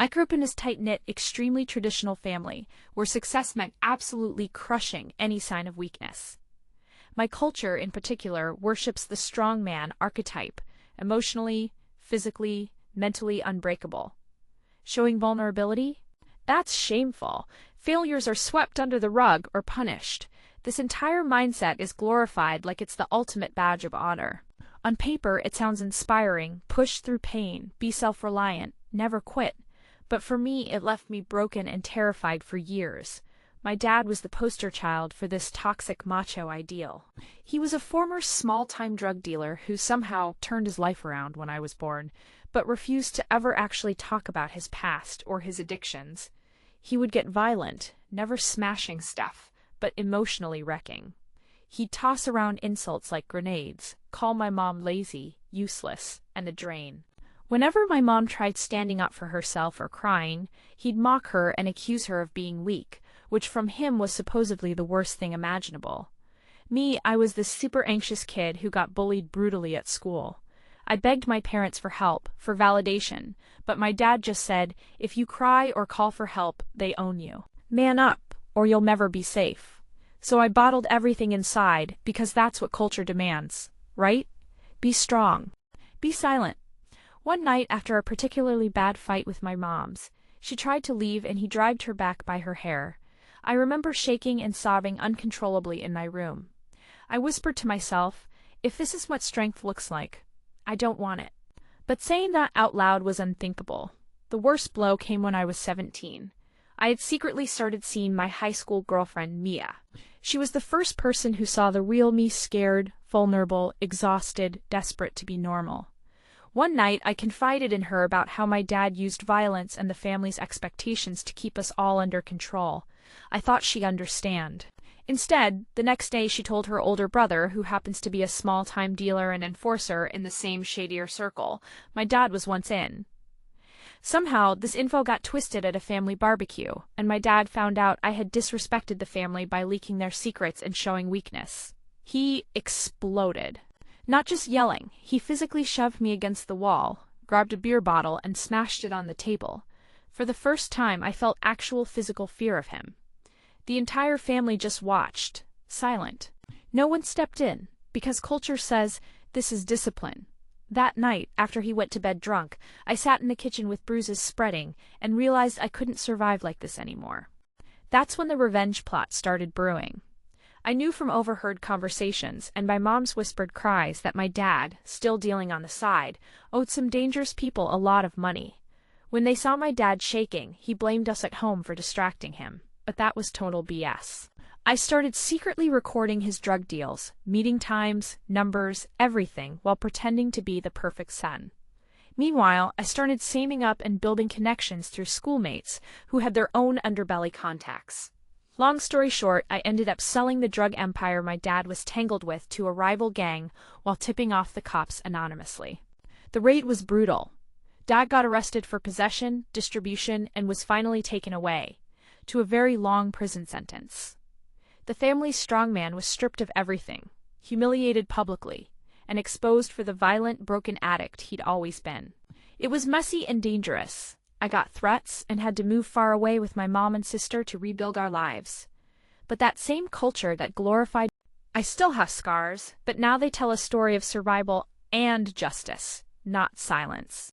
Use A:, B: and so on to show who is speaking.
A: I grew up in this tight-knit, extremely traditional family, where success meant absolutely crushing any sign of weakness. My culture, in particular, worships the strong man archetype, emotionally, physically, mentally unbreakable. Showing vulnerability? That's shameful. Failures are swept under the rug or punished. This entire mindset is glorified like it's the ultimate badge of honor. On paper, it sounds inspiring: push through pain, be self-reliant, never quit. But for me, it left me broken and terrified for years. My dad was the poster child for this toxic macho ideal. He was a former small-time drug dealer who somehow turned his life around when I was born, but refused to ever actually talk about his past or his addictions. He would get violent, never smashing stuff, but emotionally wrecking. He'd toss around insults like grenades, call my mom lazy, useless, and a drain. Whenever my mom tried standing up for herself or crying, he'd mock her and accuse her of being weak, which from him was supposedly the worst thing imaginable. Me, I was this super anxious kid who got bullied brutally at school. I begged my parents for help, for validation, but my dad just said, if you cry or call for help, they own you. Man up, or you'll never be safe. So I bottled everything inside, because that's what culture demands, right? Be strong. Be silent. One night, after a particularly bad fight with my mom's, she tried to leave and he dragged her back by her hair. I remember shaking and sobbing uncontrollably in my room. I whispered to myself, if this is what strength looks like, I don't want it. But saying that out loud was unthinkable. The worst blow came when I was 17. I had secretly started seeing my high school girlfriend, Mia. She was the first person who saw the real me, scared, vulnerable, exhausted, desperate to be normal. One night, I confided in her about how my dad used violence and the family's expectations to keep us all under control. I thought she'd understand. Instead, the next day she told her older brother, who happens to be a small-time dealer and enforcer in the same shadier circle, my dad was once in. Somehow, this info got twisted at a family barbecue, and my dad found out I had disrespected the family by leaking their secrets and showing weakness. He exploded. Not just yelling, he physically shoved me against the wall, grabbed a beer bottle, and smashed it on the table. For the first time, I felt actual physical fear of him. The entire family just watched, silent. No one stepped in, because culture says this is discipline. That night, after he went to bed drunk, I sat in the kitchen with bruises spreading and realized I couldn't survive like this anymore. That's when the revenge plot started brewing. I knew from overheard conversations and by Mom's whispered cries that my dad, still dealing on the side, owed some dangerous people a lot of money. When they saw my dad shaking, he blamed us at home for distracting him, but that was total BS. I started secretly recording his drug deals, meeting times, numbers, everything, while pretending to be the perfect son. Meanwhile, I started saving up and building connections through schoolmates who had their own underbelly contacts. Long story short, I ended up selling the drug empire my dad was tangled with to a rival gang while tipping off the cops anonymously. The raid was brutal. Dad got arrested for possession, distribution, and was finally taken away, to a very long prison sentence. The family's strongman was stripped of everything, humiliated publicly, and exposed for the violent, broken addict he'd always been. It was messy and dangerous. I got threats and had to move far away with my mom and sister to rebuild our lives. But that same culture that glorified... I still have scars, but now they tell a story of survival and justice, not silence.